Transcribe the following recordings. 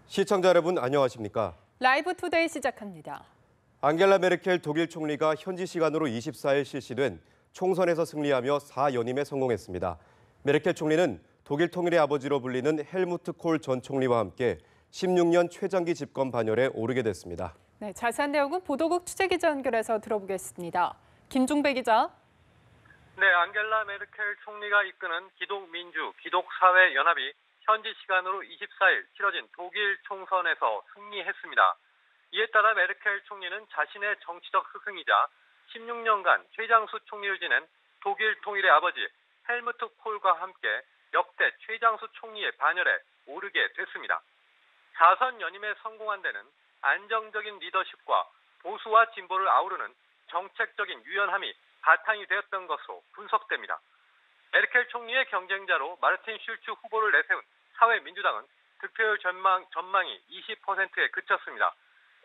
시청자 여러분 안녕하십니까? 라이브 투데이 시작합니다. 앙겔라 메르켈 독일 총리가 현지 시간으로 24일 실시된 총선에서 승리하며 4연임에 성공했습니다. 메르켈 총리는 독일 통일의 아버지로 불리는 헬무트 콜 전 총리와 함께 16년 최장기 집권 반열에 오르게 됐습니다. 네, 자세한 내용은 보도국 취재기자 연결해서 들어보겠습니다. 김종배 기자. 네, 앙겔라 메르켈 총리가 이끄는 기독민주, 기독사회연합이 현지 시간으로 24일 치러진 독일 총선에서 승리했습니다. 이에 따라 메르켈 총리는 자신의 정치적 스승이자 16년간 최장수 총리를 지낸 독일 통일의 아버지 헬무트 콜과 함께 역대 최장수 총리의 반열에 오르게 됐습니다. 4선 연임에 성공한 데는 안정적인 리더십과 보수와 진보를 아우르는 정책적인 유연함이 바탕이 되었던 것으로 분석됩니다. 메르켈 총리의 경쟁자로 마르틴 슐츠 후보를 내세운 사회민주당은 득표율 전망이 20%에 그쳤습니다.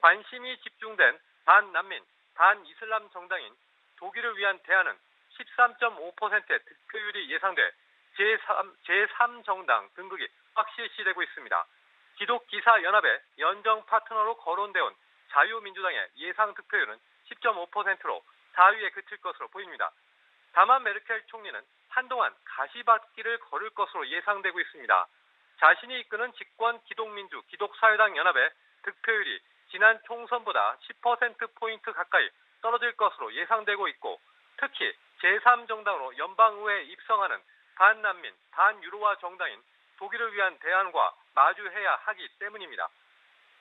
관심이 집중된 반난민, 반이슬람 정당인 독일을 위한 대안은 13.5%의 득표율이 예상돼 제3 정당 등극이 확실시되고 있습니다. 기독기사연합의 연정 파트너로 거론되어 온 자유민주당의 예상 득표율은 10.5%로 4위에 그칠 것으로 보입니다. 다만 메르켈 총리는 한동안 가시밭길을 걸을 것으로 예상되고 있습니다. 자신이 이끄는 집권 기독민주, 기독사회당 연합의 득표율이 지난 총선보다 10%포인트 가까이 떨어질 것으로 예상되고 있고 특히 제3정당으로 연방의회에 입성하는 반난민, 반유로화 정당인 독일을 위한 대안과 마주해야 하기 때문입니다.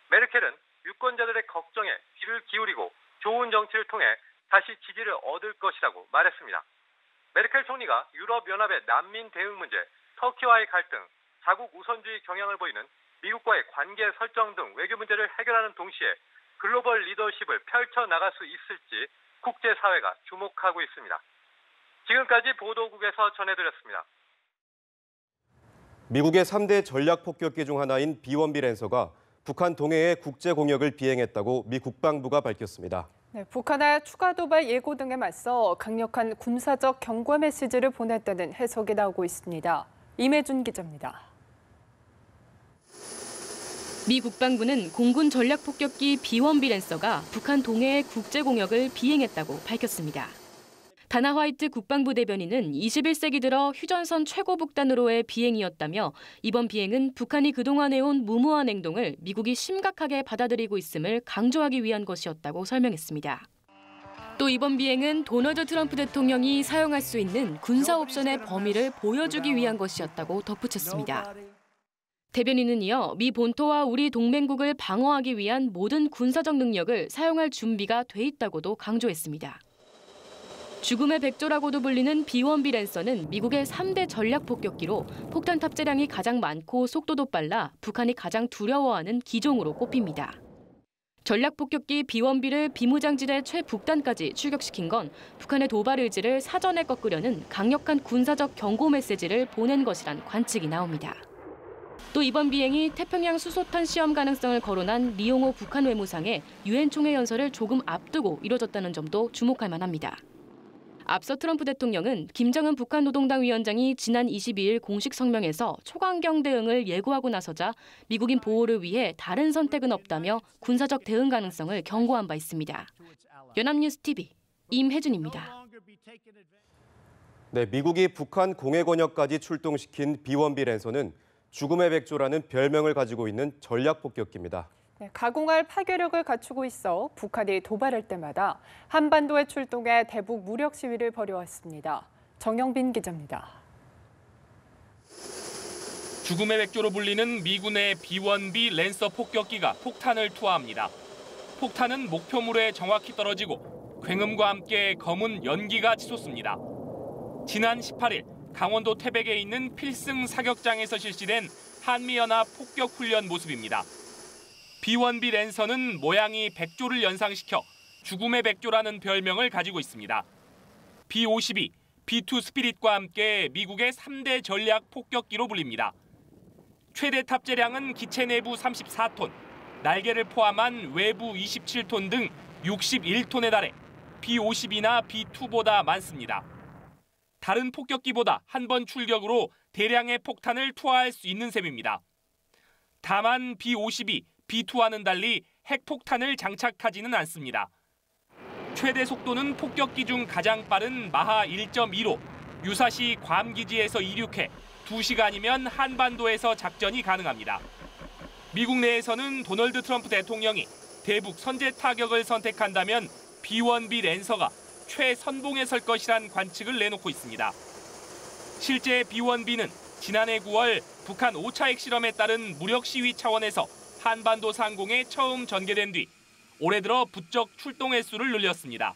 메르켈은 유권자들의 걱정에 귀를 기울이고 좋은 정치를 통해 다시 지지를 얻을 것이라고 말했습니다. 메르켈 총리가 유럽연합의 난민 대응 문제, 터키와의 갈등, 자국 우선주의 경향을 보이는 미국과의 관계 설정 등 외교 문제를 해결하는 동시에 글로벌 리더십을 펼쳐나갈 수 있을지 국제사회가 주목하고 있습니다. 지금까지 보도국에서 전해드렸습니다. 미국의 3대 전략 폭격기 중 하나인 B-1B 랜서가 북한 동해에 국제 공역을 비행했다고 미 국방부가 밝혔습니다. 네, 북한의 추가 도발 예고 등에 맞서 강력한 군사적 경고 메시지를 보냈다는 해석이 나오고 있습니다. 임혜준 기자입니다. 미 국방부는 공군 전략 폭격기 B-1B 랜서가 북한 동해의 국제 공역을 비행했다고 밝혔습니다. 다나 화이트 국방부 대변인은 21세기 들어 휴전선 최고 북단으로의 비행이었다며 이번 비행은 북한이 그동안 해온 무모한 행동을 미국이 심각하게 받아들이고 있음을 강조하기 위한 것이었다고 설명했습니다. 또 이번 비행은 도널드 트럼프 대통령이 사용할 수 있는 군사 옵션의 범위를 보여주기 위한 것이었다고 덧붙였습니다. 대변인은 이어 미 본토와 우리 동맹국을 방어하기 위한 모든 군사적 능력을 사용할 준비가 돼 있다고도 강조했습니다. 죽음의 백조라고도 불리는 B-1B 랜서는 미국의 3대 전략 폭격기로 폭탄 탑재량이 가장 많고 속도도 빨라 북한이 가장 두려워하는 기종으로 꼽힙니다. 전략 폭격기 B-1B를 비무장지대 최북단까지 출격시킨 건 북한의 도발 의지를 사전에 꺾으려는 강력한 군사적 경고 메시지를 보낸 것이란 관측이 나옵니다. 또 이번 비행이 태평양 수소탄 시험 가능성을 거론한 리용호 북한 외무상의 유엔 총회 연설을 조금 앞두고 이뤄졌다는 점도 주목할 만합니다. 앞서 트럼프 대통령은 김정은 북한 노동당 위원장이 지난 22일 공식 성명에서 초강경 대응을 예고하고 나서자 미국인 보호를 위해 다른 선택은 없다며 군사적 대응 가능성을 경고한 바 있습니다. 연합뉴스 TV 임혜준입니다. 네, 미국이 북한 공해 권역까지 출동시킨 B-1B 랜서는 죽음의 백조라는 별명을 가지고 있는 전략 폭격기입니다. 네, 가공할 파괴력을 갖추고 있어 북한이 도발할 때마다 한반도에 출동해 대북 무력 시위를 벌여왔습니다. 정영빈 기자입니다. 죽음의 백조로 불리는 미군의 B-1B 랜서 폭격기가 폭탄을 투하합니다. 폭탄은 목표물에 정확히 떨어지고 굉음과 함께 검은 연기가 치솟습니다. 지난 18일 강원도 태백에 있는 필승 사격장에서 실시된 한미연합 폭격 훈련 모습입니다. B-1B 랜서는 모양이 백조를 연상시켜 죽음의 백조라는 별명을 가지고 있습니다. B-52, B-2 스피릿과 함께 미국의 3대 전략 폭격기로 불립니다. 최대 탑재량은 기체 내부 34톤, 날개를 포함한 외부 27톤 등 61톤에 달해 B-52나 B-2보다 많습니다. 다른 폭격기보다 한 번 출격으로 대량의 폭탄을 투하할 수 있는 셈입니다. 다만 B-52, B-2와는 달리 핵폭탄을 장착하지는 않습니다. 최대 속도는 폭격기 중 가장 빠른 마하 1.2로 유사시 괌 기지에서 이륙해 2시간이면 한반도에서 작전이 가능합니다. 미국 내에서는 도널드 트럼프 대통령이 대북 선제 타격을 선택한다면 B-1B 랜서가 최선봉에 설 것이란 관측을 내놓고 있습니다. 실제 B-1B는 지난해 9월 북한 5차 핵실험에 따른 무력 시위 차원에서 한반도 상공에 처음 전개된 뒤 올해 들어 부쩍 출동 횟수를 늘렸습니다.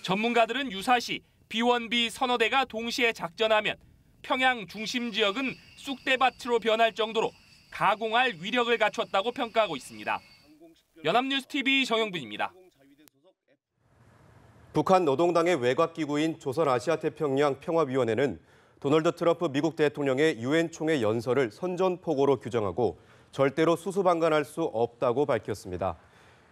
전문가들은 유사시 B-1B 서너 대가 동시에 작전하면 평양 중심 지역은 쑥대밭으로 변할 정도로 가공할 위력을 갖췄다고 평가하고 있습니다. 연합뉴스TV 정영빈입니다. 북한 노동당의 외곽기구인 조선아시아태평양 평화위원회는 도널드 트럼프 미국 대통령의 유엔 총회 연설을 선전포고로 규정하고 절대로 수수방관할 수 없다고 밝혔습니다.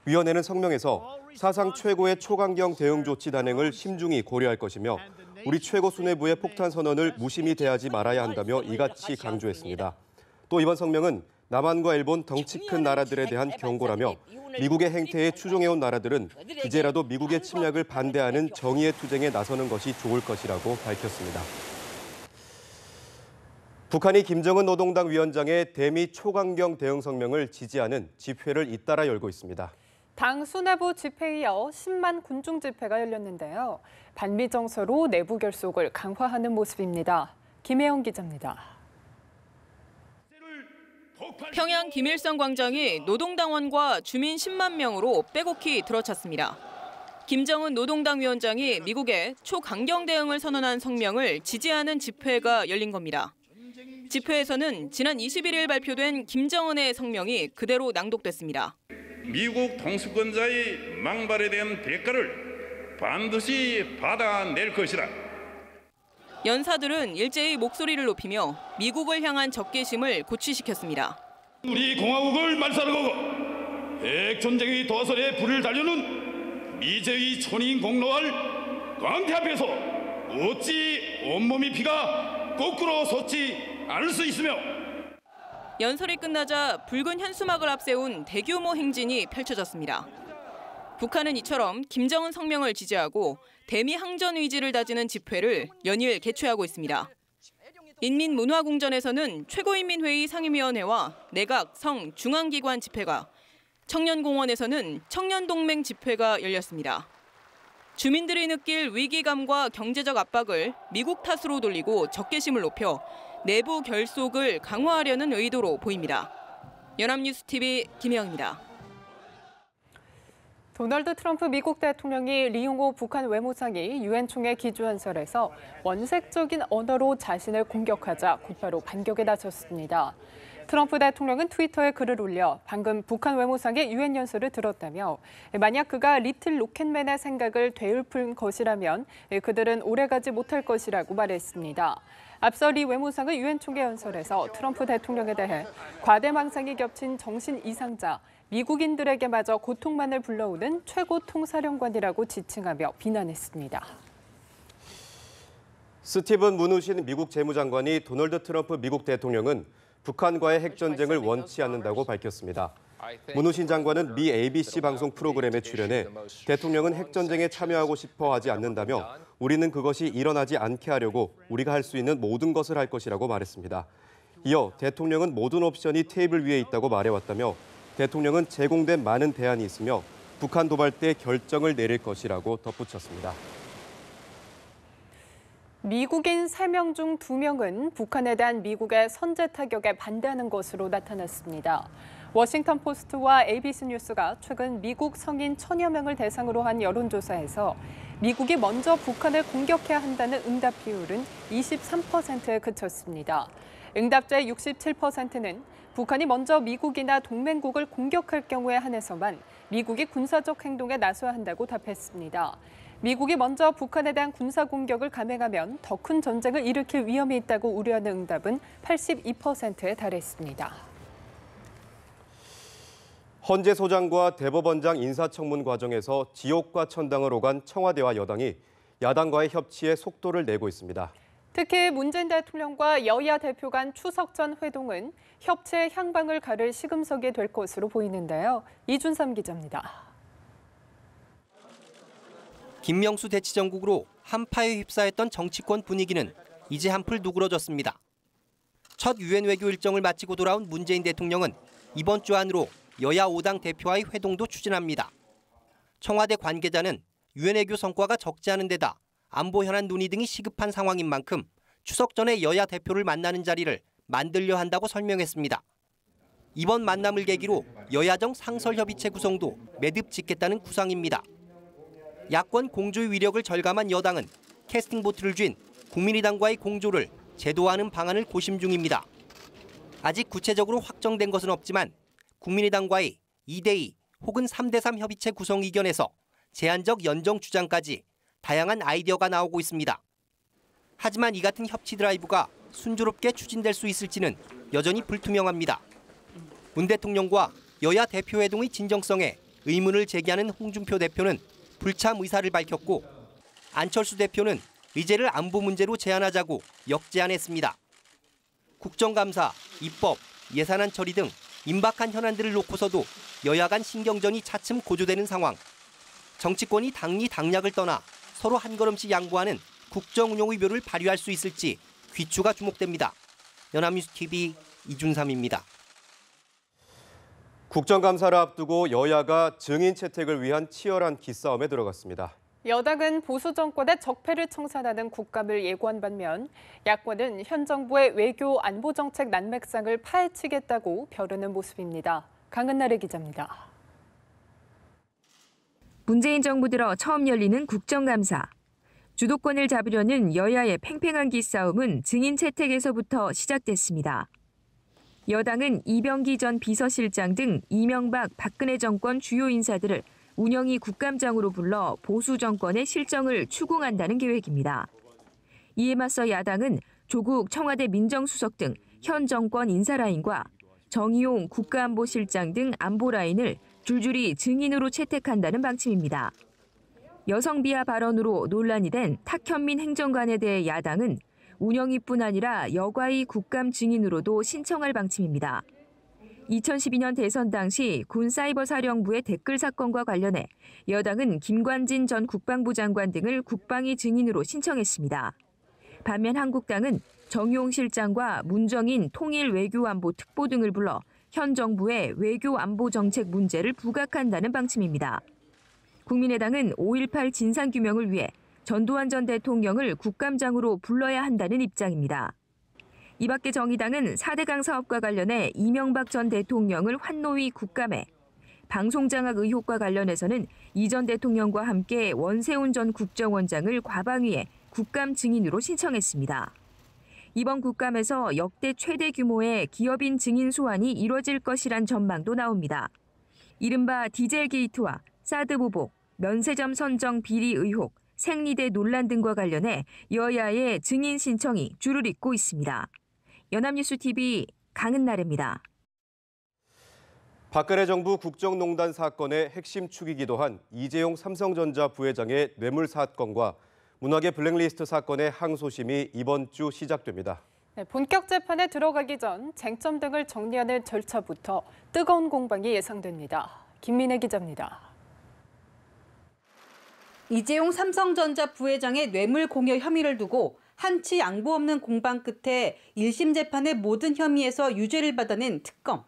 위원회는 성명에서 사상 최고의 초강경 대응 조치 단행을 심중히 고려할 것이며 우리 최고 수뇌부의 폭탄 선언을 무심히 대하지 말아야 한다며 이같이 강조했습니다. 또 이번 성명은 남한과 일본 덩치 큰 나라들에 대한 경고라며 미국의 행태에 추종해온 나라들은 이제라도 미국의 침략을 반대하는 정의의 투쟁에 나서는 것이 좋을 것이라고 밝혔습니다. 북한이 김정은 노동당 위원장의 대미 초강경 대응 성명을 지지하는 집회를 잇따라 열고 있습니다. 당 수뇌부 집회에 이어 10만 군중 집회가 열렸는데요. 반미 정서로 내부 결속을 강화하는 모습입니다. 김혜영 기자입니다. 평양 김일성 광장이 노동당원과 주민 10만 명으로 빼곡히 들어찼습니다. 김정은 노동당 위원장이 미국의 초강경 대응을 선언한 성명을 지지하는 집회가 열린 겁니다. 집회에서는 지난 21일 발표된 김정은의 성명이 그대로 낭독됐습니다. 미국 통수권자의 망발에 대한 대가를 반드시 받아낼 것이다. 연사들은 일제히 목소리를 높이며 미국을 향한 적개심을 고취시켰습니다. 우리 공화국을 말살하고 핵전쟁의 도화선에 불을 달려는 미제의 천인 공로할 광태 앞에서 어찌 온몸이 피가 거꾸로 솟지 않을 수 있으며 연설이 끝나자 붉은 현수막을 앞세운 대규모 행진이 펼쳐졌습니다. 북한은 이처럼 김정은 성명을 지지하고 대미 항전 의지를 다지는 집회를 연일 개최하고 있습니다. 인민문화궁전에서는 최고인민회의 상임위원회와 내각, 성, 중앙기관 집회가, 청년공원에서는 청년동맹 집회가 열렸습니다. 주민들이 느낄 위기감과 경제적 압박을 미국 탓으로 돌리고 적개심을 높여 내부 결속을 강화하려는 의도로 보입니다. 연합뉴스TV 김혜영입니다. 도널드 트럼프 미국 대통령이 리용호 북한 외무상이 유엔 총회 기조연설에서 원색적인 언어로 자신을 공격하자 곧바로 반격에 나섰습니다. 트럼프 대통령은 트위터에 글을 올려 방금 북한 외무상의 유엔 연설을 들었다며 만약 그가 리틀 로켓맨의 생각을 되풀은 것이라면 그들은 오래가지 못할 것이라고 말했습니다. 앞서 리 외무상은 유엔 총회 연설에서 트럼프 대통령에 대해 과대망상이 겹친 정신 이상자, 미국인들에게마저 고통만을 불러오는 최고 통사령관이라고 지칭하며 비난했습니다. 스티븐 무누신 미국 재무장관이 도널드 트럼프 미국 대통령은 북한과의 핵전쟁을 원치 않는다고 밝혔습니다. 무누신 장관은 미 ABC 방송 프로그램에 출연해 대통령은 핵전쟁에 참여하고 싶어 하지 않는다며 우리는 그것이 일어나지 않게 하려고 우리가 할 수 있는 모든 것을 할 것이라고 말했습니다. 이어 대통령은 모든 옵션이 테이블 위에 있다고 말해왔다며 대통령은 제공된 많은 대안이 있으며 북한 도발 때 결정을 내릴 것이라고 덧붙였습니다. 미국인 3명 중 2명은 북한에 대한 미국의 선제 타격에 반대하는 것으로 나타났습니다. 워싱턴 포스트와 ABC 뉴스가 최근 미국 성인 1000여 명을 대상으로 한 여론조사에서 미국이 먼저 북한을 공격해야 한다는 응답 비율은 23%에 그쳤습니다. 응답자의 67%는 북한이 먼저 미국이나 동맹국을 공격할 경우에 한해서만 미국이 군사적 행동에 나서야 한다고 답했습니다. 미국이 먼저 북한에 대한 군사 공격을 감행하면 더 큰 전쟁을 일으킬 위험이 있다고 우려하는 응답은 82%에 달했습니다. 헌재 소장과 대법원장 인사청문 과정에서 지옥과 천당을 오간 청와대와 여당이 야당과의 협치에 속도를 내고 있습니다. 특히 문재인 대통령과 여야 대표 간 추석 전 회동은 협치의 향방을 가를 시금석이 될 것으로 보이는데요. 이준삼 기자입니다. 김명수 대치정국으로 한파에 휩싸였던 정치권 분위기는 이제 한풀 누그러졌습니다. 첫 유엔 외교 일정을 마치고 돌아온 문재인 대통령은 이번 주 안으로 여야 5당 대표와의 회동도 추진합니다. 청와대 관계자는 유엔 외교 성과가 적지 않은 데다 안보 현안 논의 등이 시급한 상황인 만큼 추석 전에 여야 대표를 만나는 자리를 만들려 한다고 설명했습니다. 이번 만남을 계기로 여야정 상설협의체 구성도 매듭 짓겠다는 구상입니다. 야권 공조의 위력을 절감한 여당은 캐스팅 보트를 쥔 국민의당과의 공조를 제도화하는 방안을 고심 중입니다. 아직 구체적으로 확정된 것은 없지만 국민의당과의 2대2 혹은 3대3 협의체 구성 이견에서 제한적 연정 주장까지 다양한 아이디어가 나오고 있습니다. 하지만 이 같은 협치 드라이브가 순조롭게 추진될 수 있을지는 여전히 불투명합니다. 문 대통령과 여야 대표 회동의 진정성에 의문을 제기하는 홍준표 대표는 불참 의사를 밝혔고 안철수 대표는 의제를 안보 문제로 제안하자고 역제안했습니다. 국정감사, 입법, 예산안 처리 등 임박한 현안들을 놓고서도 여야 간 신경전이 차츰 고조되는 상황. 정치권이 당리 당략을 떠나 서로 한 걸음씩 양보하는 국정운영의 묘를 발휘할 수 있을지 귀추가 주목됩니다. 연합뉴스 TV 이준삼입니다. 국정감사를 앞두고 여야가 증인 채택을 위한 치열한 기싸움에 들어갔습니다. 여당은 보수 정권의 적폐를 청산하는 국감을 예고한 반면 야권은 현 정부의 외교 안보 정책 난맥상을 파헤치겠다고 벼르는 모습입니다. 강은나래 기자입니다. 문재인 정부 들어 처음 열리는 국정감사. 주도권을 잡으려는 여야의 팽팽한 기싸움은 증인 채택에서부터 시작됐습니다. 여당은 이병기 전 비서실장 등 이명박, 박근혜 정권 주요 인사들을 운영위 국감장으로 불러 보수 정권의 실정을 추궁한다는 계획입니다. 이에 맞서 야당은 조국 청와대 민정수석 등 현 정권 인사라인과 정의용 국가안보실장 등 안보라인을 줄줄이 증인으로 채택한다는 방침입니다. 여성 비하 발언으로 논란이 된 탁현민 행정관에 대해 야당은 운영위뿐 아니라 여과위 국감 증인으로도 신청할 방침입니다. 2012년 대선 당시 군 사이버사령부의 댓글 사건과 관련해 여당은 김관진 전 국방부 장관 등을 국방위 증인으로 신청했습니다. 반면 한국당은 정용 실장과 문정인 통일외교안보 특보 등을 불러 현 정부의 외교안보 정책 문제를 부각한다는 방침입니다. 국민의당은 5.18 진상규명을 위해 전두환 전 대통령을 국감장으로 불러야 한다는 입장입니다. 이 밖에 정의당은 4대강 사업과 관련해 이명박 전 대통령을 환노위 국감에, 방송장악 의혹과 관련해서는 이 전 대통령과 함께 원세훈 전 국정원장을 과방위에 국감 증인으로 신청했습니다. 이번 국감에서 역대 최대 규모의 기업인 증인 소환이 이뤄질 것이란 전망도 나옵니다. 이른바 디젤 게이트와 사드 보복, 면세점 선정 비리 의혹, 생리대 논란 등과 관련해 여야의 증인 신청이 줄을 잇고 있습니다. 연합뉴스 TV 강은나래입니다. 박근혜 정부 국정농단 사건의 핵심 축이기도 한 이재용 삼성전자 부회장의 뇌물 사건과 문화계 블랙리스트 사건의 항소심이 이번 주 시작됩니다. 본격 재판에 들어가기 전 쟁점 등을 정리하는 절차부터 뜨거운 공방이 예상됩니다. 김민혜 기자입니다. 이재용 삼성전자 부회장의 뇌물 공여 혐의를 두고 한치 양보 없는 공방 끝에 1심 재판의 모든 혐의에서 유죄를 받아낸 특검.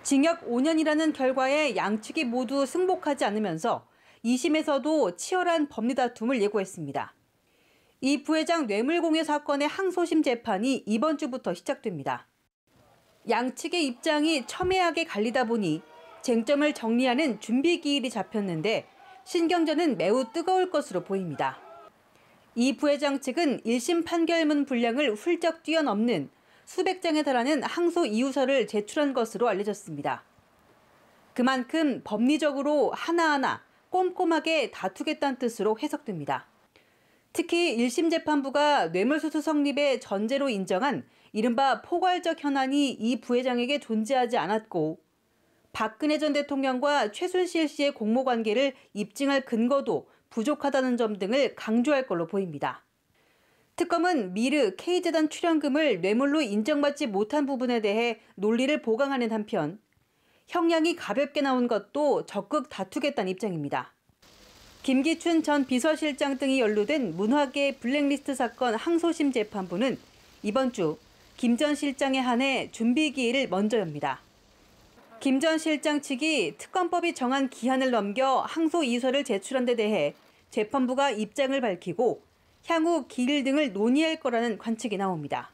징역 5년이라는 결과에 양측이 모두 승복하지 않으면서 2심에서도 치열한 법리 다툼을 예고했습니다. 이 부회장 뇌물 공여 사건의 항소심 재판이 이번 주부터 시작됩니다. 양측의 입장이 첨예하게 갈리다 보니 쟁점을 정리하는 준비 기일이 잡혔는데 신경전은 매우 뜨거울 것으로 보입니다. 이 부회장 측은 1심 판결문 분량을 훌쩍 뛰어넘는 수백 장에 달하는 항소 이유서를 제출한 것으로 알려졌습니다. 그만큼 법리적으로 하나하나 꼼꼼하게 다투겠다는 뜻으로 해석됩니다. 특히 1심 재판부가 뇌물수수 성립의 전제로 인정한 이른바 포괄적 현안이 이 부회장에게 존재하지 않았고 박근혜 전 대통령과 최순실 씨의 공모관계를 입증할 근거도 부족하다는 점 등을 강조할 걸로 보입니다. 특검은 미르 K재단 출연금을 뇌물로 인정받지 못한 부분에 대해 논리를 보강하는 한편 형량이 가볍게 나온 것도 적극 다투겠다는 입장입니다. 김기춘 전 비서실장 등이 연루된 문화계 블랙리스트 사건 항소심 재판부는 이번 주 김 전 실장에 한해 준비 기일을 먼저 엽니다. 김 전 실장 측이 특검법이 정한 기한을 넘겨 항소 이유서를 제출한 데 대해 재판부가 입장을 밝히고 향후 기일 등을 논의할 거라는 관측이 나옵니다.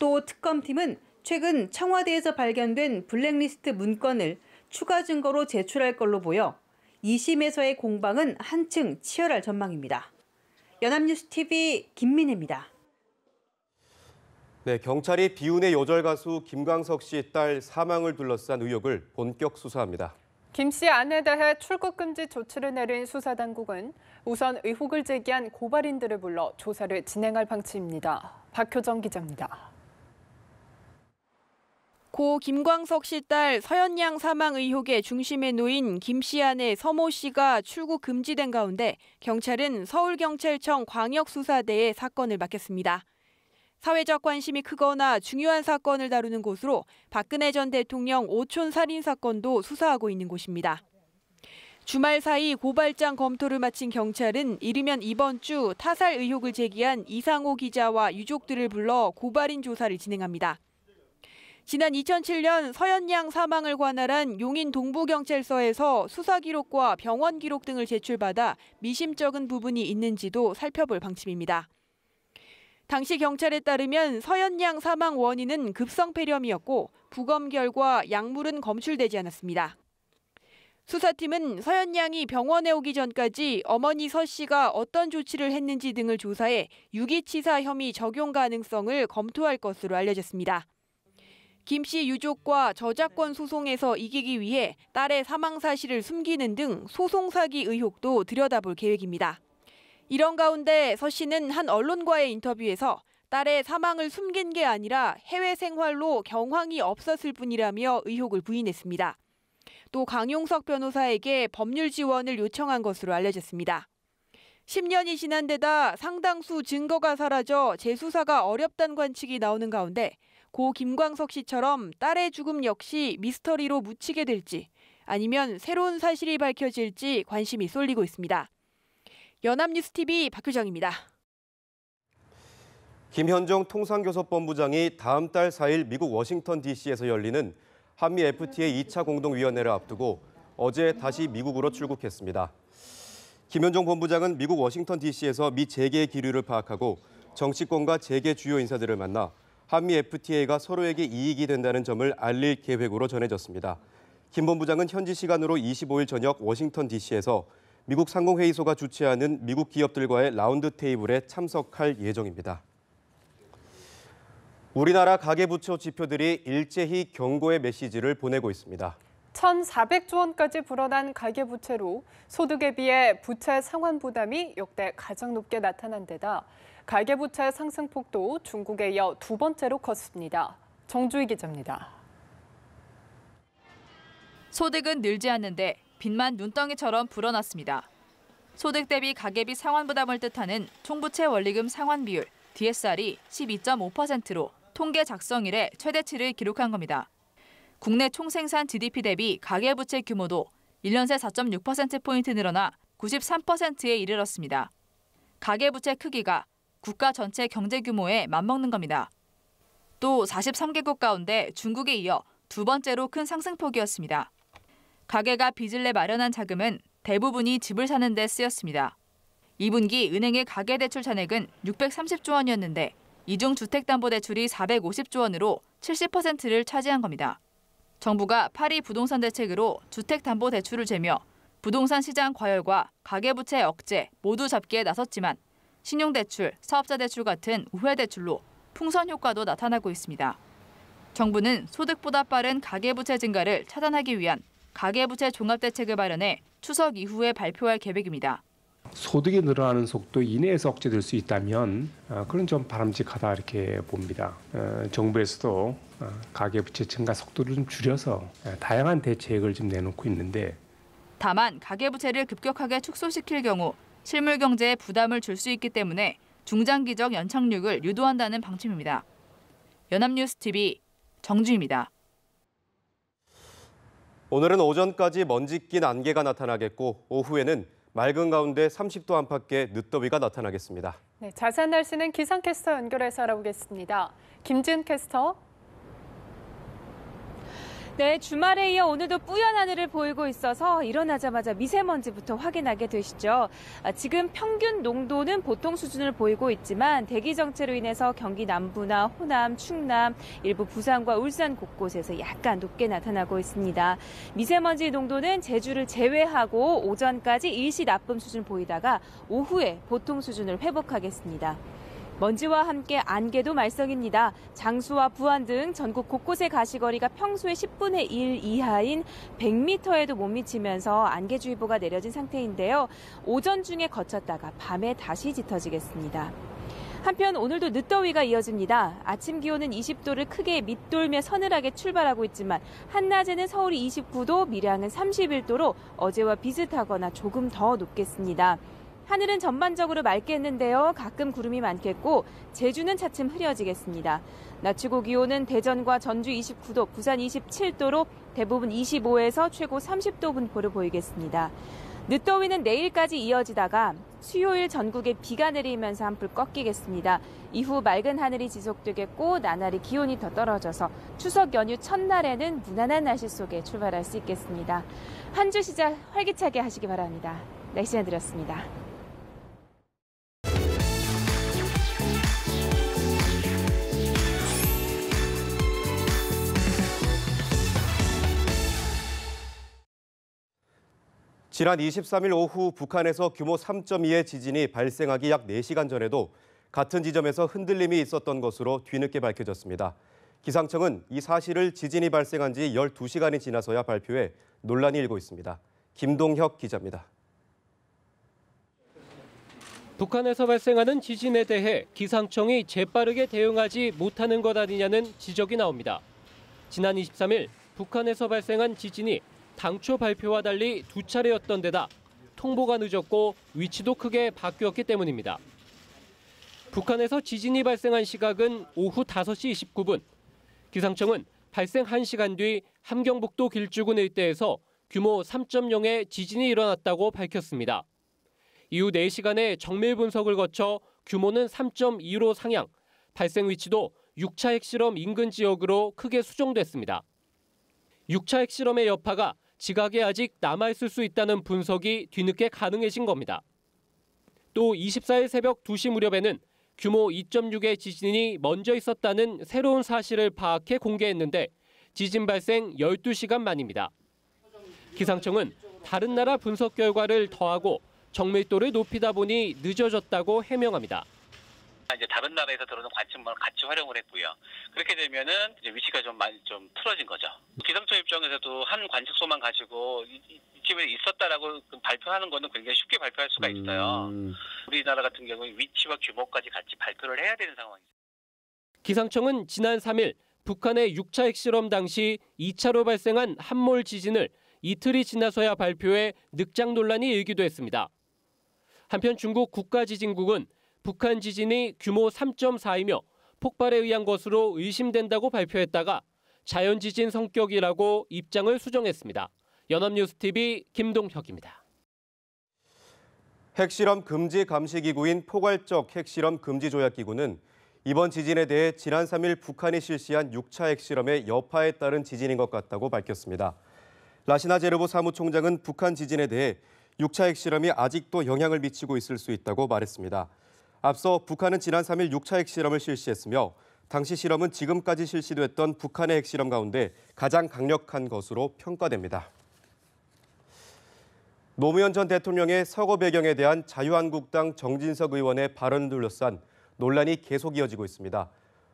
또 특검팀은 최근 청와대에서 발견된 블랙리스트 문건을 추가 증거로 제출할 걸로 보여 2심에서의 공방은 한층 치열할 전망입니다. 연합뉴스TV 김민혜입니다. 네, 경찰이 비운의 요절 가수 김광석 씨 딸 사망을 둘러싼 의혹을 본격 수사합니다. 김 씨 아내에 대해 출국 금지 조치를 내린 수사당국은 우선 의혹을 제기한 고발인들을 불러 조사를 진행할 방침입니다. 박효정 기자입니다. 고 김광석 씨 딸 서연양 사망 의혹의 중심에 놓인 김 씨 아내 서모 씨가 출국 금지된 가운데 경찰은 서울경찰청 광역수사대에 사건을 맡겼습니다. 사회적 관심이 크거나 중요한 사건을 다루는 곳으로 박근혜 전 대통령 오촌 살인 사건도 수사하고 있는 곳입니다. 주말 사이 고발장 검토를 마친 경찰은 이르면 이번 주 타살 의혹을 제기한 이상호 기자와 유족들을 불러 고발인 조사를 진행합니다. 지난 2007년 서연양 사망을 관할한 용인 동부경찰서에서 수사 기록과 병원 기록 등을 제출받아 미심쩍은 부분이 있는지도 살펴볼 방침입니다. 당시 경찰에 따르면 서연양 사망 원인은 급성폐렴이었고 부검 결과 약물은 검출되지 않았습니다. 수사팀은 서연양이 병원에 오기 전까지 어머니 서 씨가 어떤 조치를 했는지 등을 조사해 유기치사 혐의 적용 가능성을 검토할 것으로 알려졌습니다. 김 씨 유족과 저작권 소송에서 이기기 위해 딸의 사망 사실을 숨기는 등 소송 사기 의혹도 들여다볼 계획입니다. 이런 가운데 서 씨는 한 언론과의 인터뷰에서 딸의 사망을 숨긴 게 아니라 해외 생활로 경황이 없었을 뿐이라며 의혹을 부인했습니다. 또 강용석 변호사에게 법률 지원을 요청한 것으로 알려졌습니다. 10년이 지난 데다 상당수 증거가 사라져 재수사가 어렵다는 관측이 나오는 가운데 고 김광석 씨처럼 딸의 죽음 역시 미스터리로 묻히게 될지 아니면 새로운 사실이 밝혀질지 관심이 쏠리고 있습니다. 연합뉴스TV 박효정입니다. 김현정 통상교섭본부장이 다음 달 4일 미국 워싱턴 DC에서 열리는 한미 FTA 2차 공동위원회를 앞두고 어제 다시 미국으로 출국했습니다. 김현정 본부장은 미국 워싱턴 DC에서 미 재계 기류를 파악하고 정치권과 재계 주요 인사들을 만나 한미 FTA가 서로에게 이익이 된다는 점을 알릴 계획으로 전해졌습니다. 김 본부장은 현지 시간으로 25일 저녁 워싱턴 DC에서 미국 상공회의소가 주최하는 미국 기업들과의 라운드 테이블에 참석할 예정입니다. 우리나라 가계부채 지표들이 일제히 경고의 메시지를 보내고 있습니다. 1,400조 원까지 불어난 가계부채로 소득에 비해 부채 상환 부담이 역대 가장 높게 나타난 데다 가계부채 상승폭도 중국에 이어 두 번째로 컸습니다. 정주희 기자입니다. 소득은 늘지 않는데 빚만 눈덩이처럼 불어났습니다. 소득 대비 가계비 상환 부담을 뜻하는 총부채 원리금 상환 비율 DSR이 12.5%로 통계 작성 이래 최대치를 기록한 겁니다. 국내 총생산 GDP 대비 가계부채 규모도 1년 새 4.6%포인트 늘어나 93%에 이르렀습니다. 가계부채 크기가 국가 전체 경제 규모에 맞먹는 겁니다. 또 43개국 가운데 중국에 이어 두 번째로 큰 상승폭이었습니다. 가계가 빚을 내 마련한 자금은 대부분이 집을 사는 데 쓰였습니다. 2분기 은행의 가계대출 잔액은 630조 원이었는데 이중 주택담보대출이 450조 원으로 70%를 차지한 겁니다. 정부가 파리 부동산 대책으로 주택담보대출을 재며 부동산 시장 과열과 가계부채 억제 모두 잡기에 나섰지만 신용대출, 사업자대출 같은 우회대출로 풍선 효과도 나타나고 있습니다. 정부는 소득보다 빠른 가계부채 증가를 차단하기 위한 가계부채 종합대책을 마련해 추석 이후에 발표할 계획입니다. 소득이 늘어나는 속도 이내에서 억제될 수 있다면 그건 좀 바람직하다 이렇게 봅니다. 정부에서도 가계부채 증가 속도를 좀 줄여서 다양한 대책을 좀 내놓고 있는데 다만 가계부채를 급격하게 축소시킬 경우 실물 경제에 부담을 줄 수 있기 때문에 중장기적 연착륙을 유도한다는 방침입니다. 연합뉴스TV 정주입니다. 오늘은 오전까지 먼지 낀 안개가 나타나겠고 오후에는 맑은 가운데 30도 안팎의 늦더위가 나타나겠습니다. 네, 자세한 날씨는 기상캐스터 연결해서 알아보겠습니다. 김지은 캐스터. 네, 주말에 이어 오늘도 뿌연 하늘을 보이고 있어서 일어나자마자 미세먼지부터 확인하게 되시죠. 지금 평균 농도는 보통 수준을 보이고 있지만 대기 정체로 인해서 경기 남부나 호남, 충남, 일부 부산과 울산 곳곳에서 약간 높게 나타나고 있습니다. 미세먼지 농도는 제주를 제외하고 오전까지 일시 나쁨 수준 보이다가 오후에 보통 수준을 회복하겠습니다. 먼지와 함께 안개도 말썽입니다. 장수와 부안 등 전국 곳곳의 가시거리가 평소의 10분의 1 이하인 100m에도 못 미치면서 안개주의보가 내려진 상태인데요. 오전 중에 거쳤다가 밤에 다시 짙어지겠습니다. 한편 오늘도 늦더위가 이어집니다. 아침 기온은 20도를 크게 밑돌며 서늘하게 출발하고 있지만 한낮에는 서울이 29도, 밀양은 31도로 어제와 비슷하거나 조금 더 높겠습니다. 하늘은 전반적으로 맑겠는데요. 가끔 구름이 많겠고 제주는 차츰 흐려지겠습니다. 낮 최고 기온은 대전과 전주 29도, 부산 27도로 대부분 25에서 최고 30도 분포를 보이겠습니다. 늦더위는 내일까지 이어지다가 수요일 전국에 비가 내리면서 한풀 꺾이겠습니다. 이후 맑은 하늘이 지속되겠고 나날이 기온이 더 떨어져서 추석 연휴 첫날에는 무난한 날씨 속에 출발할 수 있겠습니다. 한 주 시작 활기차게 하시기 바랍니다. 날씨 전해드렸습니다. 지난 23일 오후 북한에서 규모 3.2의 지진이 발생하기 약 4시간 전에도 같은 지점에서 흔들림이 있었던 것으로 뒤늦게 밝혀졌습니다. 기상청은 이 사실을 지진이 발생한 지 12시간이 지나서야 발표해 논란이 일고 있습니다. 김동혁 기자입니다. 북한에서 발생하는 지진에 대해 기상청이 재빠르게 대응하지 못하는 것 아니냐는 지적이 나옵니다. 지난 23일 북한에서 발생한 지진이 당초 발표와 달리 2차례였던 데다 통보가 늦었고 위치도 크게 바뀌었기 때문입니다. 북한에서 지진이 발생한 시각은 오후 5시 29분. 기상청은 발생 1시간 뒤 함경북도 길주군 일대에서 규모 3.0의 지진이 일어났다고 밝혔습니다. 이후 4시간의 정밀 분석을 거쳐 규모는 3.2로 상향, 발생 위치도 6차 핵실험 인근 지역으로 크게 수정됐습니다. 6차 핵실험의 여파가 지각에 아직 남아있을 수 있다는 분석이 뒤늦게 가능해진 겁니다. 또 24일 새벽 2시 무렵에는 규모 2.6의 지진이 먼저 있었다는 새로운 사실을 파악해 공개했는데 지진 발생 12시간 만입니다. 기상청은 다른 나라 분석 결과를 더하고 정밀도를 높이다 보니 늦어졌다고 해명합니다. 이제 다른 나라에서 들어오는 관측망을 같이 활용을 했고요. 그렇게 되면은 이제 위치가 좀 틀어진 거죠. 기상청 입장에서도 한 관측소만 가지고 이쯤에 있었다라고 발표하는 거는 굉장히 쉽게 발표할 수가 있어요. 우리나라 같은 경우에 위치와 규모까지 같이 발표를 해야 되는 상황이죠. 기상청은 지난 3일 북한의 6차 핵실험 당시 2차로 발생한 함몰 지진을 이틀이 지나서야 발표해 늑장 논란이 일기도 했습니다. 한편 중국 국가지진국은 북한 지진이 규모 3.4이며 폭발에 의한 것으로 의심된다고 발표했다가 자연지진 성격이라고 입장을 수정했습니다. 연합뉴스TV 김동혁입니다. 핵실험 금지 감시기구인 포괄적 핵실험 금지 조약기구는 이번 지진에 대해 지난 3일 북한이 실시한 6차 핵실험의 여파에 따른 지진인 것 같다고 밝혔습니다. 라시나 제르보 사무총장은 북한 지진에 대해 6차 핵실험이 아직도 영향을 미치고 있을 수 있다고 말했습니다. 앞서 북한은 지난 3일 6차 핵실험을 실시했으며 당시 실험은 지금까지 실시됐던 북한의 핵실험 가운데 가장 강력한 것으로 평가됩니다. 노무현 전 대통령의 서거 배경에 대한 자유한국당 정진석 의원의 발언을 둘러싼 논란이 계속 이어지고 있습니다.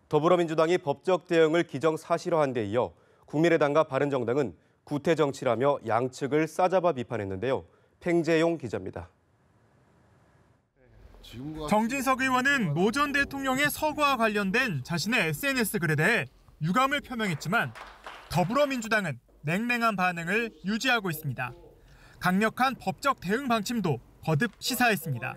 더불어민주당이 법적 대응을 기정사실화한 데 이어 국민의당과 바른정당은 구태 정치라며 양측을 싸잡아 비판했는데요. 팽재용 기자입니다. 정진석 의원은 노 전 대통령의 서거와 관련된 자신의 SNS 글에 대해 유감을 표명했지만 더불어민주당은 냉랭한 반응을 유지하고 있습니다. 강력한 법적 대응 방침도 거듭 시사했습니다.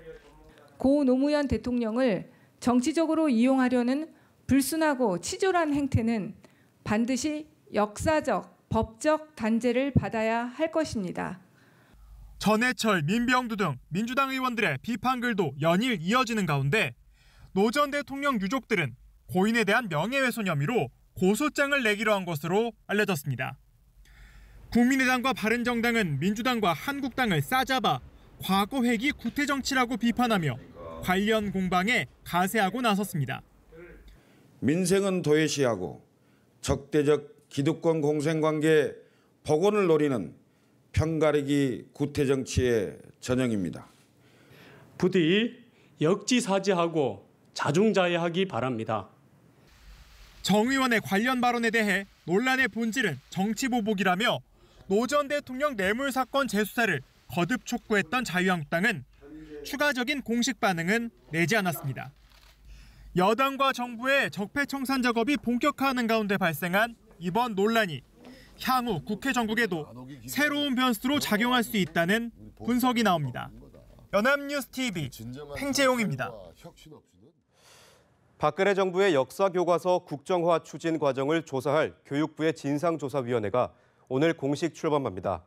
고 노무현 대통령을 정치적으로 이용하려는 불순하고 치졸한 행태는 반드시 역사적, 법적 단죄를 받아야 할 것입니다. 전해철, 민병두 등 민주당 의원들의 비판글도 연일 이어지는 가운데 노 전 대통령 유족들은 고인에 대한 명예훼손 혐의로 고소장을 내기로 한 것으로 알려졌습니다. 국민의당과 바른정당은 민주당과 한국당을 싸잡아 과거 회기 구태정치라고 비판하며 관련 공방에 가세하고 나섰습니다. 민생은 도외시하고 적대적 기득권 공생관계 복원을 노리는 편가르기 구태정치의 전형입니다. 부디 역지사지하고 자중자애하기 바랍니다. 정 의원의 관련 발언에 대해 논란의 본질은 정치보복이라며 노 전 대통령 뇌물 사건 재수사를 거듭 촉구했던 자유한국당은 추가적인 공식 반응은 내지 않았습니다. 여당과 정부의 적폐청산 작업이 본격화하는 가운데 발생한 이번 논란이 향후 국회 정국에도 새로운 변수로 작용할 수 있다는 분석이 나옵니다. 연합뉴스TV 팽재용입니다. 박근혜 정부의 역사교과서 국정화 추진 과정을 조사할 교육부의 진상조사위원회가 오늘 공식 출범합니다.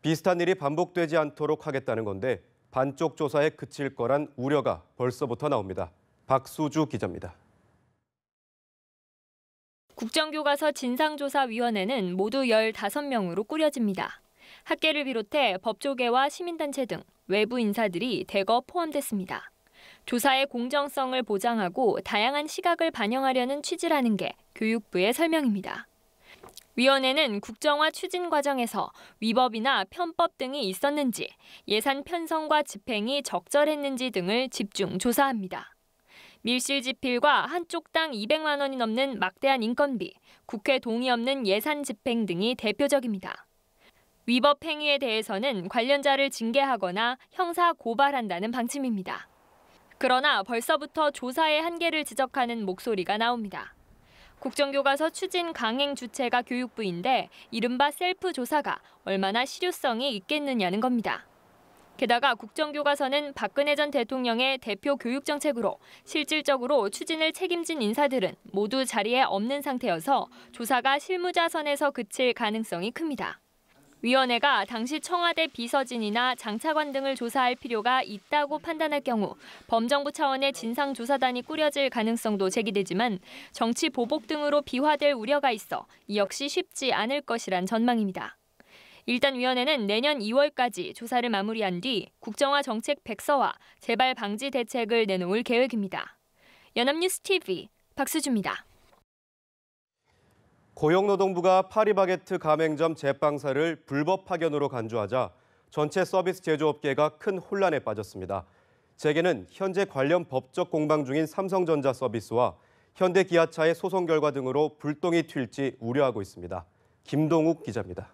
비슷한 일이 반복되지 않도록 하겠다는 건데 반쪽 조사에 그칠 거란 우려가 벌써부터 나옵니다. 박수주 기자입니다. 국정교과서 진상조사위원회는 모두 15명으로 꾸려집니다. 학계를 비롯해 법조계와 시민단체 등 외부 인사들이 대거 포함됐습니다. 조사의 공정성을 보장하고 다양한 시각을 반영하려는 취지라는 게 교육부의 설명입니다. 위원회는 국정화 추진 과정에서 위법이나 편법 등이 있었는지, 예산 편성과 집행이 적절했는지 등을 집중 조사합니다. 밀실지필과 한쪽 당 200만 원이 넘는 막대한 인건비, 국회 동의 없는 예산 집행 등이 대표적입니다. 위법 행위에 대해서는 관련자를 징계하거나 형사 고발한다는 방침입니다. 그러나 벌써부터 조사의 한계를 지적하는 목소리가 나옵니다. 국정교과서 추진 강행 주체가 교육부인데 이른바 셀프 조사가 얼마나 실효성이 있겠느냐는 겁니다. 게다가 국정교과서는 박근혜 전 대통령의 대표 교육정책으로 실질적으로 추진을 책임진 인사들은 모두 자리에 없는 상태여서 조사가 실무자선에서 그칠 가능성이 큽니다. 위원회가 당시 청와대 비서진이나 장차관 등을 조사할 필요가 있다고 판단할 경우 범정부 차원의 진상조사단이 꾸려질 가능성도 제기되지만 정치 보복 등으로 비화될 우려가 있어 이 역시 쉽지 않을 것이란 전망입니다. 일단 위원회는 내년 2월까지 조사를 마무리한 뒤 국정화 정책 백서와 재발 방지 대책을 내놓을 계획입니다. 연합뉴스TV 박수주입니다. 고용노동부가 파리바게트 가맹점 제빵사를 불법 파견으로 간주하자 전체 서비스 제조업계가 큰 혼란에 빠졌습니다. 재계는 현재 관련 법적 공방 중인 삼성전자 서비스와 현대기아차의 소송 결과 등으로 불똥이 튈지 우려하고 있습니다. 김동욱 기자입니다.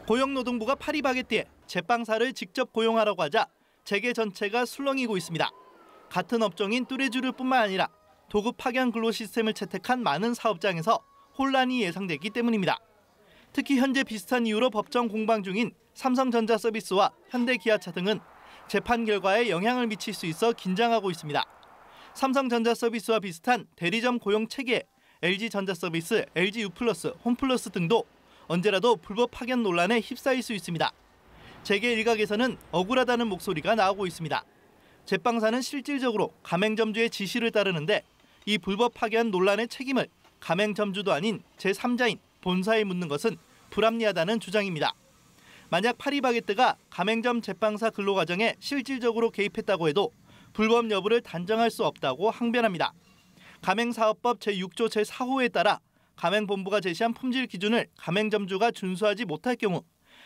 고용노동부가 파리바게뜨에 제빵사를 직접 고용하라고 하자 재계 전체가 술렁이고 있습니다. 같은 업종인 뚜레쥬르뿐만 아니라 도급 파견 근로 시스템을 채택한 많은 사업장에서 혼란이 예상되기 때문입니다. 특히 현재 비슷한 이유로 법정 공방 중인 삼성전자 서비스와 현대기아차 등은 재판 결과에 영향을 미칠 수 있어 긴장하고 있습니다. 삼성전자 서비스와 비슷한 대리점 고용 체계, LG전자서비스, LG유플러스, 홈플러스 등도 언제라도 불법 파견 논란에 휩싸일 수 있습니다. 재계 일각에서는 억울하다는 목소리가 나오고 있습니다. 제빵사는 실질적으로 가맹점주의 지시를 따르는데 이 불법 파견 논란의 책임을 가맹점주도 아닌 제3자인 본사에 묻는 것은 불합리하다는 주장입니다. 만약 파리바게뜨가 가맹점 제빵사 근로과정에 실질적으로 개입했다고 해도 불법 여부를 단정할 수 없다고 항변합니다. 가맹사업법 제6조 제4호에 따라 가맹본부가 제시한 품질 기준을 가맹점주가 준수하지 못할 경우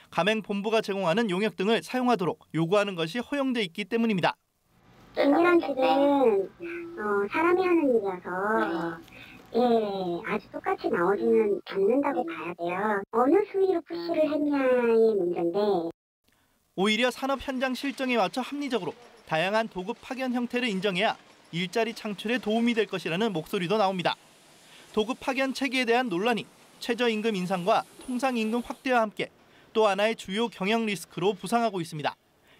가맹본부가 제공하는 용역 등을 사용하도록 요구하는 것이 허용돼 있기 때문입니다. 인지란 뜻은 사람이 하는 일이라서 아주 똑같이 나오지는 않는다고 봐야 돼요. 어느 수위로 푸시를 했냐의 문제인데. 오히려 산업 현장 실정에 맞춰 합리적으로 다양한 도급 파견 형태를 인정해야 일자리 창출에 도움이 될 것이라는 목소리도 나옵니다. 도급 파견 체계에 대한 논란이 최저임금 인상과 통상임금 확대와 함께 또 하나의 주요 경영 리스크로 부상하고 있습니다.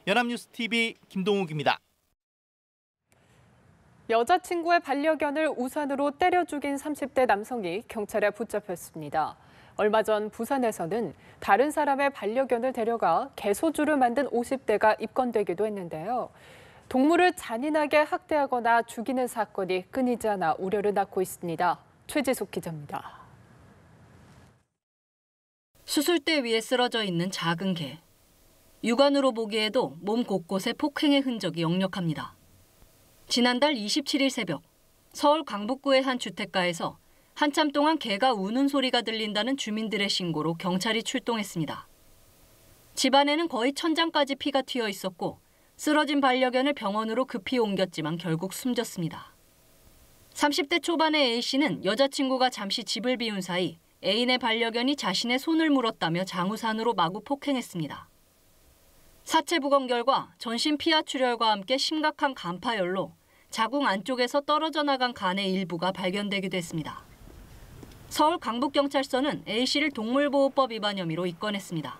연합뉴스TV 김동욱입니다. 여자친구의 반려견을 우산으로 때려 죽인 30대 남성이 경찰에 붙잡혔습니다. 얼마 전 부산에서는 다른 사람의 반려견을 데려가 개소주를 만든 50대가 입건되기도 했는데요. 동물을 잔인하게 학대하거나 죽이는 사건이 끊이지 않아 우려를 낳고 있습니다. 최지숙 기자입니다. 수술대 위에 쓰러져 있는 작은 개. 육안으로 보기에도 몸 곳곳에 폭행의 흔적이 역력합니다. 지난달 27일 새벽, 서울 강북구의 한 주택가에서 한참 동안 개가 우는 소리가 들린다는 주민들의 신고로 경찰이 출동했습니다. 집안에는 거의 천장까지 피가 튀어 있었고 쓰러진 반려견을 병원으로 급히 옮겼지만 결국 숨졌습니다. 30대 초반의 A씨는 여자친구가 잠시 집을 비운 사이 애인의 반려견이 자신의 손을 물었다며 장우산으로 마구 폭행했습니다. 사체 부검 결과 전신 피하 출혈과 함께 심각한 간파열로 자궁 안쪽에서 떨어져 나간 간의 일부가 발견되기도 했습니다. 서울 강북경찰서는 A씨를 동물보호법 위반 혐의로 입건했습니다.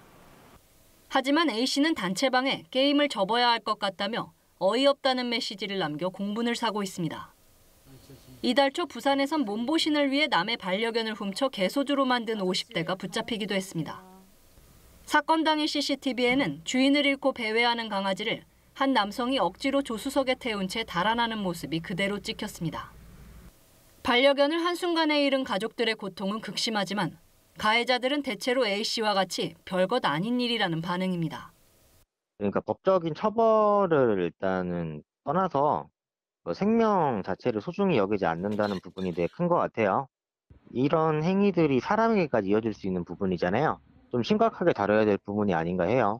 하지만 A씨는 단체방에 게임을 접어야 할 것 같다며 어이없다는 메시지를 남겨 공분을 사고 있습니다. 이달 초 부산에선 몸보신을 위해 남의 반려견을 훔쳐 개소주로 만든 50대가 붙잡히기도 했습니다. 사건 당일 CCTV에는 주인을 잃고 배회하는 강아지를 한 남성이 억지로 조수석에 태운 채 달아나는 모습이 그대로 찍혔습니다. 반려견을 한순간에 잃은 가족들의 고통은 극심하지만 가해자들은 대체로 A씨와 같이 별것 아닌 일이라는 반응입니다. 그러니까 법적인 처벌을 일단은 떠나서 생명 자체를 소중히 여기지 않는다는 부분이 되게 큰 것 같아요. 이런 행위들이 사람에게까지 이어질 수 있는 부분이잖아요. 좀 심각하게 다뤄야 될 부분이 아닌가 해요.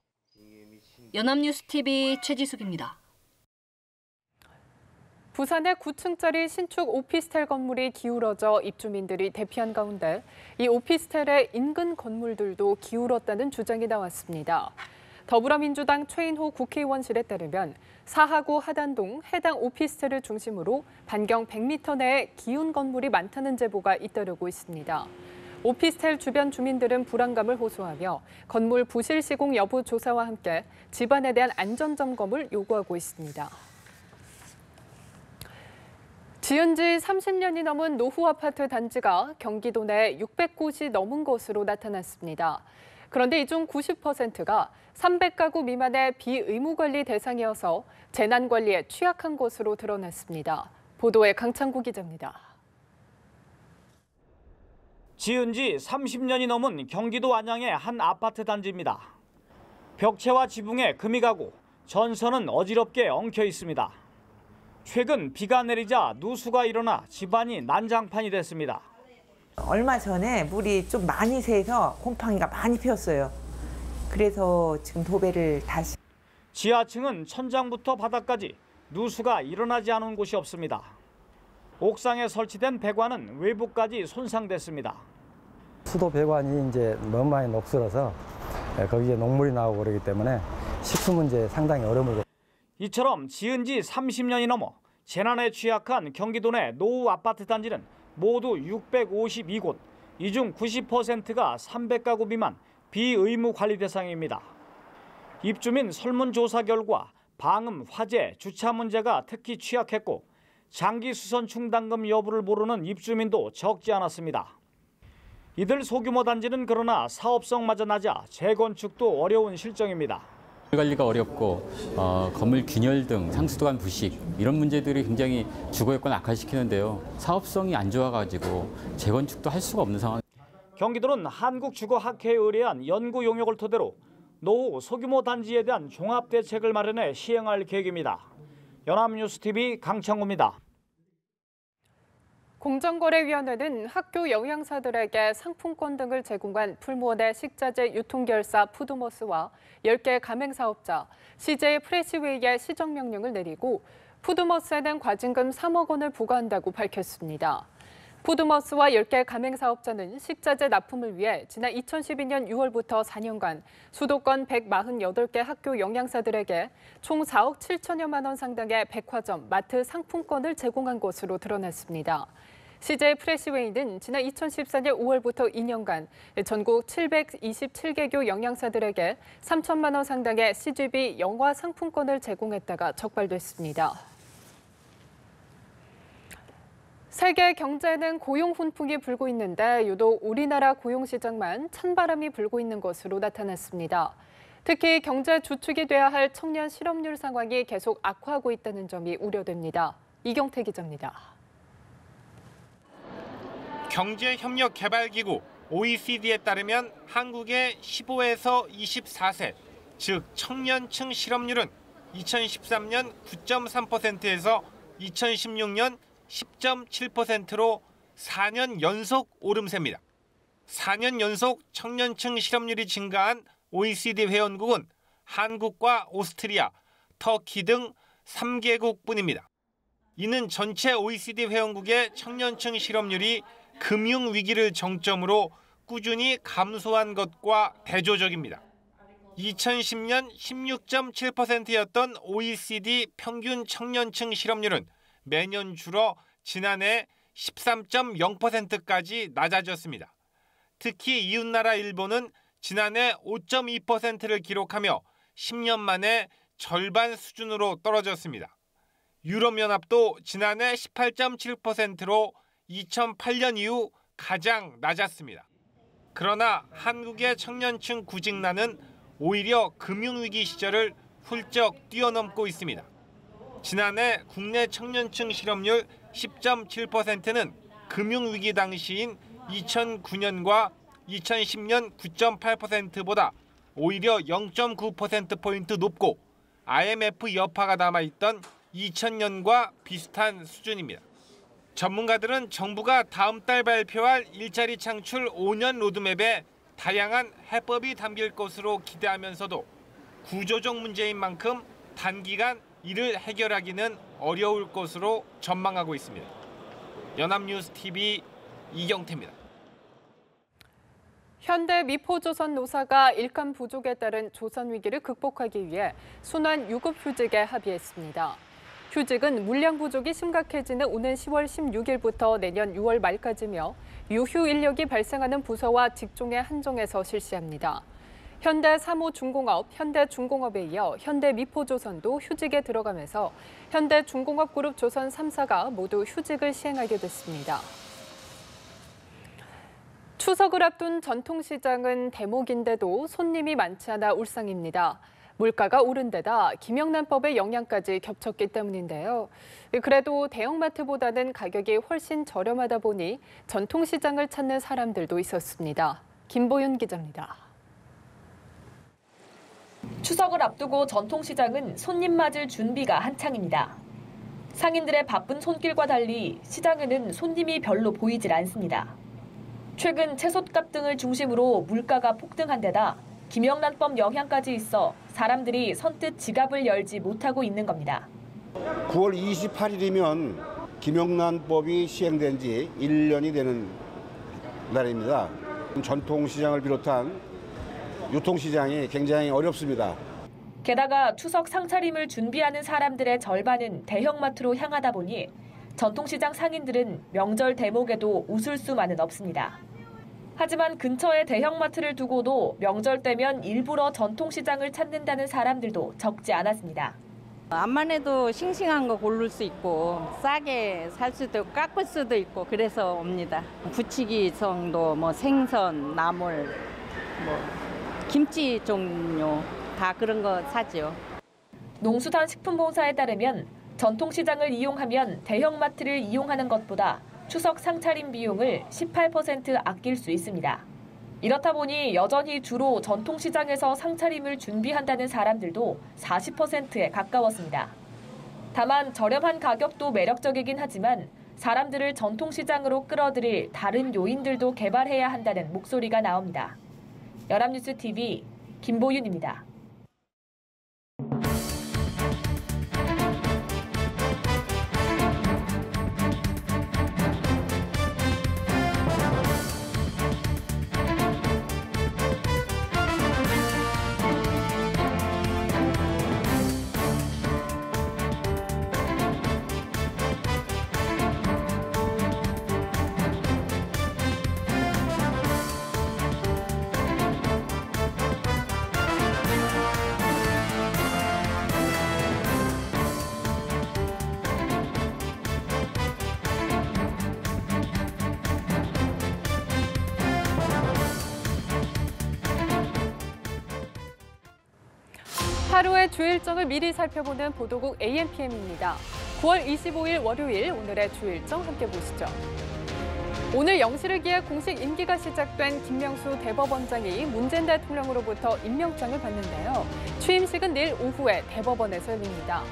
연합뉴스TV 최지숙입니다. 부산의 9층짜리 신축 오피스텔 건물이 기울어져 입주민들이 대피한 가운데 이 오피스텔의 인근 건물들도 기울었다는 주장이 나왔습니다. 더불어민주당 최인호 국회의원실에 따르면 사하구 하단동 해당 오피스텔을 중심으로 반경 100m 내에 기운 건물이 많다는 제보가 잇따르고 있습니다. 오피스텔 주변 주민들은 불안감을 호소하며 건물 부실 시공 여부 조사와 함께 집안에 대한 안전 점검을 요구하고 있습니다. 지은 지 30년이 넘은 노후 아파트 단지가 경기도 내 600곳이 넘은 것으로 나타났습니다. 그런데 이 중 90%가 300가구 미만의 비의무관리 대상이어서 재난관리에 취약한 것으로 드러났습니다. 보도에 강창구 기자입니다. 지은 지 30년이 넘은 경기도 안양의 한 아파트 단지입니다. 벽체와 지붕에 금이 가고 전선은 어지럽게 엉켜 있습니다. 최근 비가 내리자 누수가 일어나 집안이 난장판이 됐습니다. 얼마 전에 물이 좀 많이 새서 곰팡이가 많이 피었어요. 그래서 지금 도배를 다시. 지하층은 천장부터 바닥까지 누수가 일어나지 않은 곳이 없습니다. 옥상에 설치된 배관은 외부까지 손상됐습니다. 수도 배관이 이제 너무 많이 녹슬어서 거기에 녹물이 나오고 그러기 때문에 식수 문제에 상당히 어려움을. 이처럼 지은 지 30년이 넘어 재난에 취약한 경기도 내 노후 아파트 단지는 모두 652곳, 이 중 90%가 300가구 미만 비의무 관리 대상입니다. 입주민 설문조사 결과 방음, 화재, 주차 문제가 특히 취약했고 장기 수선 충당금 여부를 모르는 입주민도 적지 않았습니다. 이들 소규모 단지는 그러나 사업성마저 낮아 재건축도 어려운 실정입니다. 관리가 어렵고 건물 균열 등 상수도관 부식 이런 문제들이 굉장히 주거 여건을 악화시키는데요. 사업성이 안 좋아가지고 재건축도 할 수가 없는 상황. 경기도는 한국주거학회에 의뢰한 연구 용역을 토대로 노후 소규모 단지에 대한 종합 대책을 마련해 시행할 계획입니다. 연합뉴스TV 강창구입니다. 공정거래위원회는 학교 영양사들에게 상품권 등을 제공한 풀무원의 식자재 유통결사 푸드머스와 10개 가맹사업자, CJ 프레시웨이에 시정명령을 내리고 푸드머스에는 과징금 3억 원을 부과한다고 밝혔습니다. 푸드머스와 10개 가맹사업자는 식자재 납품을 위해 지난 2012년 6월부터 4년간 수도권 148개 학교 영양사들에게 총 4억 7천여만 원 상당의 백화점, 마트 상품권을 제공한 것으로 드러났습니다. CJ 프레시웨이는 지난 2014년 5월부터 2년간 전국 727개교 영양사들에게 3천만 원 상당의 CGV 영화 상품권을 제공했다가 적발됐습니다. 세계 경제는 고용 훈풍이 불고 있는데 유독 우리나라 고용시장만 찬바람이 불고 있는 것으로 나타났습니다. 특히 경제 주축이 돼야 할 청년 실업률 상황이 계속 악화하고 있다는 점이 우려됩니다. 이경태 기자입니다. 경제협력개발기구 OECD에 따르면 한국의 15에서 24세, 즉 청년층 실업률은 2013년 9.3%에서 2016년 10.7%로 4년 연속 오름세입니다. 4년 연속 청년층 실업률이 증가한 OECD 회원국은 한국과 오스트리아, 터키 등 3개국뿐입니다. 이는 전체 OECD 회원국의 청년층 실업률이 금융위기를 정점으로 꾸준히 감소한 것과 대조적입니다. 2010년 16.7%였던 OECD 평균 청년층 실업률은 매년 줄어 지난해 13.0%까지 낮아졌습니다. 특히 이웃나라 일본은 지난해 5.2%를 기록하며 10년 만에 절반 수준으로 떨어졌습니다. 유럽연합도 지난해 18.7%로 2008년 이후 가장 낮았습니다. 그러나 한국의 청년층 구직난은 오히려 금융위기 시절을 훌쩍 뛰어넘고 있습니다. 지난해 국내 청년층 실업률 10.7%는 금융위기 당시인 2009년과 2010년 9.8%보다 오히려 0.9%포인트 높고 IMF 여파가 남아있던 2000년과 비슷한 수준입니다. 전문가들은 정부가 다음 달 발표할 일자리 창출 5년 로드맵에 다양한 해법이 담길 것으로 기대하면서도 구조적 문제인 만큼 단기간 이를 해결하기는 어려울 것으로 전망하고 있습니다. 연합뉴스TV 이경태입니다. 현대 미포조선노사가 일감 부족에 따른 조선 위기를 극복하기 위해 순환 유급휴직에 합의했습니다. 휴직은 물량 부족이 심각해지는 오는 10월 16일부터 내년 6월 말까지며 유휴 인력이 발생하는 부서와 직종에 한정해서 실시합니다. 현대사무중공업, 현대중공업에 이어 현대미포조선도 휴직에 들어가면서 현대중공업그룹 조선 3사가 모두 휴직을 시행하게 됐습니다. 추석을 앞둔 전통시장은 대목인데도 손님이 많지 않아 울상입니다. 물가가 오른 데다 김영란법의 영향까지 겹쳤기 때문인데요. 그래도 대형마트보다는 가격이 훨씬 저렴하다 보니 전통시장을 찾는 사람들도 있었습니다. 김보윤 기자입니다. 추석을 앞두고 전통시장은 손님 맞을 준비가 한창입니다. 상인들의 바쁜 손길과 달리 시장에는 손님이 별로 보이질 않습니다. 최근 채소값 등을 중심으로 물가가 폭등한 데다 김영란법 영향까지 있어 사람들이 선뜻 지갑을 열지 못하고 있는 겁니다. 9월 28일이면 김영란법이 시행된 지 1년이 되는 날입니다. 전통시장을 비롯한 유통시장이 굉장히 어렵습니다. 게다가 추석 상차림을 준비하는 사람들의 절반은 대형마트로 향하다 보니 전통시장 상인들은 명절 대목에도 웃을 수만은 없습니다. 하지만 근처에 대형마트를 두고도 명절 때면 일부러 전통시장을 찾는다는 사람들도 적지 않았습니다. 암만 해도 싱싱한 거 고를 수 있고 싸게 살 수도 있고 깎을 수도 있고 그래서 옵니다. 부치기 정도, 생선, 나물, 김치 종류 다 그런 거 사죠. 농수산식품공사에 따르면 전통시장을 이용하면 대형마트를 이용하는 것보다 추석 상차림 비용을 18% 아낄 수 있습니다. 이렇다 보니 여전히 주로 전통시장에서 상차림을 준비한다는 사람들도 40%에 가까웠습니다. 다만 저렴한 가격도 매력적이긴 하지만 사람들을 전통시장으로 끌어들일 다른 요인들도 개발해야 한다는 목소리가 나옵니다. 연합뉴스TV 김보윤입니다. 하루의 주 일정을 미리 살펴보는 보도국 AMPM입니다. 9월 25일 월요일 오늘의 주 일정 함께 보시죠. 오늘 0시를 기해 공식 임기가 시작된 김명수 대법원장이 문재인 대통령으로부터 임명장을 받는데요. 취임식은 내일 오후에 대법원에서 열립니다.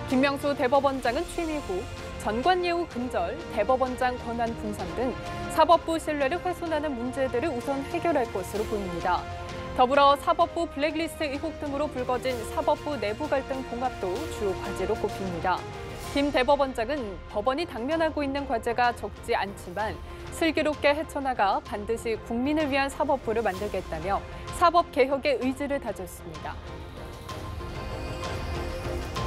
김명수 대법원장은 취임 이후 전관예우 근절, 대법원장 권한 분산 등 사법부 신뢰를 훼손하는 문제들을 우선 해결할 것으로 보입니다. 더불어 사법부 블랙리스트 의혹 등으로 불거진 사법부 내부 갈등 봉합도 주요 과제로 꼽힙니다. 김 대법원장은 법원이 당면하고 있는 과제가 적지 않지만 슬기롭게 헤쳐나가 반드시 국민을 위한 사법부를 만들겠다며 사법개혁의 의지를 다졌습니다.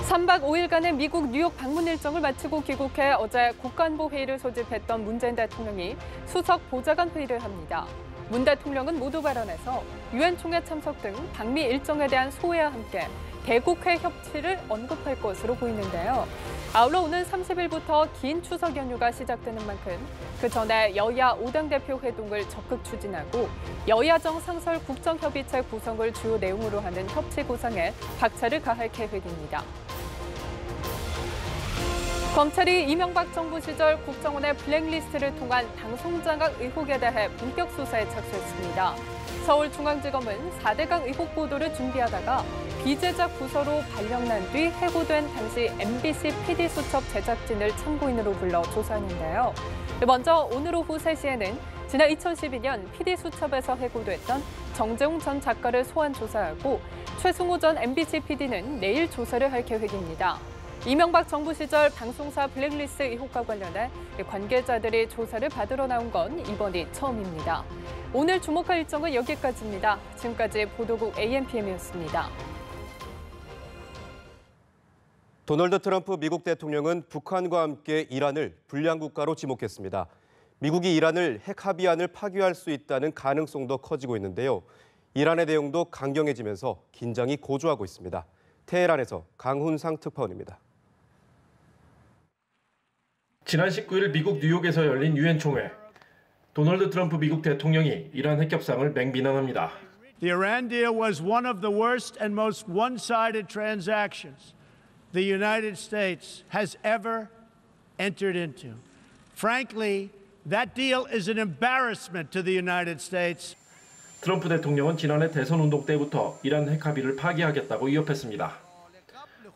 3박 5일간의 미국 뉴욕 방문 일정을 마치고 귀국해 어제 국간부 회의를 소집했던 문재인 대통령이 수석 보좌관 회의를 합니다. 문 대통령은 모두 발언에서 유엔 총회 참석 등 방미 일정에 대한 소회와 함께 대국회 협치를 언급할 것으로 보이는데요. 아울러 오는 30일부터 긴 추석 연휴가 시작되는 만큼 그 전에 여야 5당 대표 회동을 적극 추진하고 여야정 상설 국정협의체 구성을 주요 내용으로 하는 협치 구상에 박차를 가할 계획입니다. 검찰이 이명박 정부 시절 국정원의 블랙리스트를 통한 방송장악 의혹에 대해 본격 수사에 착수했습니다. 서울중앙지검은 4대강 의혹 보도를 준비하다가 비제작 부서로 발령난 뒤 해고된 당시 MBC PD수첩 제작진을 참고인으로 불러 조사하는데요. 먼저 오늘 오후 3시에는 지난 2012년 PD수첩에서 해고됐던 정재홍 전 작가를 소환 조사하고 최승호 전 MBC PD는 내일 조사를 할 계획입니다. 이명박 정부 시절 방송사 블랙리스트 의혹과 관련해 관계자들이 조사를 받으러 나온 건 이번이 처음입니다. 오늘 주목할 일정은 여기까지입니다. 지금까지 보도국 AMPM이었습니다. 도널드 트럼프 미국 대통령은 북한과 함께 이란을 불량 국가로 지목했습니다. 미국이 이란을 핵 합의안을 파기할 수 있다는 가능성도 커지고 있는데요. 이란의 대응도 강경해지면서 긴장이 고조하고 있습니다. 테헤란에서 강훈상 특파원입니다. 지난 19일 미국 뉴욕에서 열린 유엔 총회. 도널드 트럼프 미국 대통령이 이란 핵 협상을 맹비난합니다. The Iran deal was one of the worst and most one-sided transactions the United States has ever entered into. Frankly, that deal is an embarrassment to the United States. 트럼프 대통령은 지난해 대선 운동 때부터 이란 핵 합의를 파기하겠다고 위협했습니다.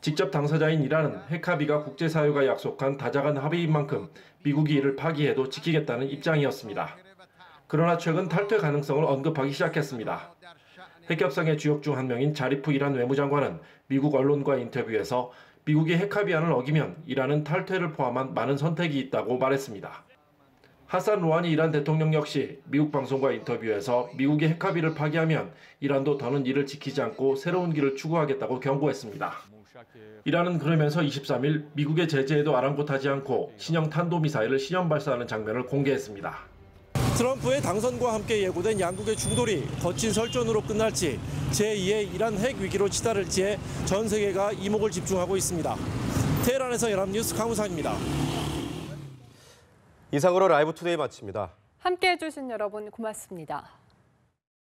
직접 당사자인 이란은 핵 합의가 국제사회가 약속한 다자간 합의인 만큼 미국이 이를 파기해도 지키겠다는 입장이었습니다. 그러나 최근 탈퇴 가능성을 언급하기 시작했습니다. 핵협상의 주역 중 한 명인 자리프 이란 외무장관은 미국 언론과 인터뷰에서 미국이 핵 합의안을 어기면 이란은 탈퇴를 포함한 많은 선택이 있다고 말했습니다. 하산 로하니 이란 대통령 역시 미국 방송과 인터뷰에서 미국이 핵 합의를 파기하면 이란도 더는 이를 지키지 않고 새로운 길을 추구하겠다고 경고했습니다. 이란은 그러면서 23일 미국의 제재에도 아랑곳하지 않고 신형 탄도미사일을 시험 발사하는 장면을 공개했습니다. 트럼프의 당선과 함께 예고된 양국의 충돌이 거친 설전으로 끝날지 제2의 이란 핵 위기로 치달을지에 전 세계가 이목을 집중하고 있습니다. 테헤란에서 연합뉴스 강훈상입니다. 이상으로 라이브 투데이 마칩니다. 함께해 주신 여러분 고맙습니다.